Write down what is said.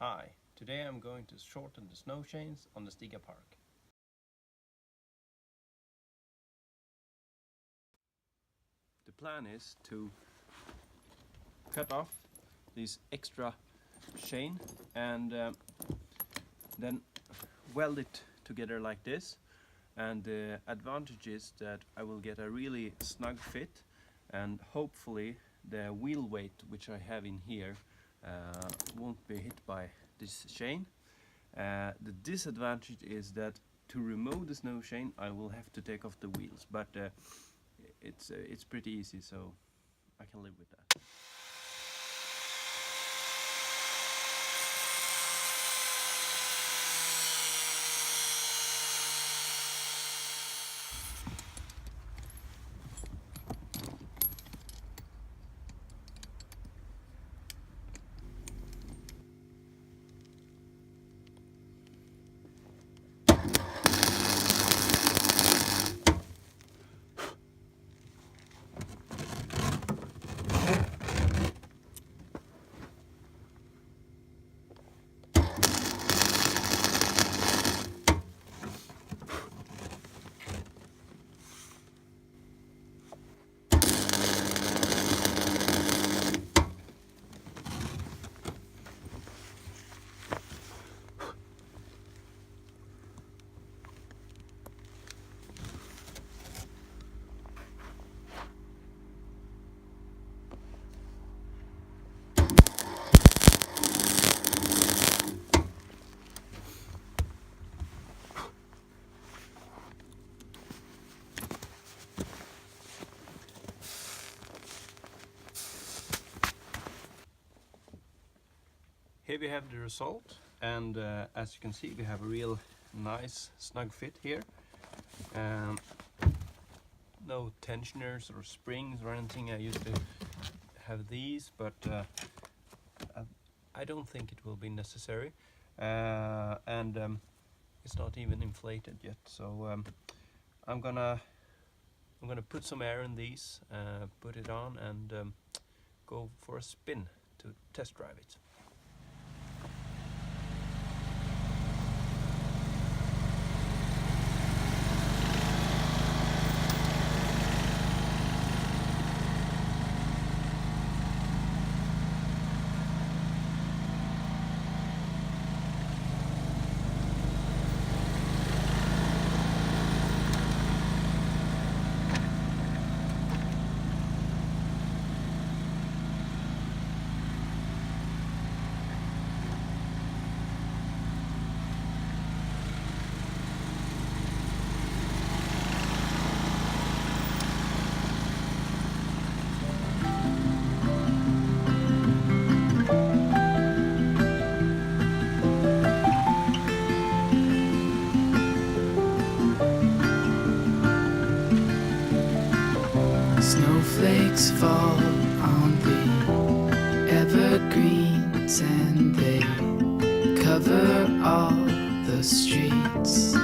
Hi, today I'm going to shorten the snow chains on the Stiga Park. The plan is to cut off this extra chain and then weld it together like this. And the advantage is that I will get a really snug fit, and hopefully the wheel weight which I have in here won't be hit by this chain. The disadvantage is that to remove the snow chain I will have to take off the wheels, but it's pretty easy, so I can live with that. Here we have the result, and as you can see we have a real nice snug fit here. No tensioners or springs or anything. I used to have these, but I don't think it will be necessary, and it's not even inflated yet, so I'm gonna put some air in these, put it on, and go for a spin to test drive it. Snowflakes fall on the evergreens and they cover all the streets.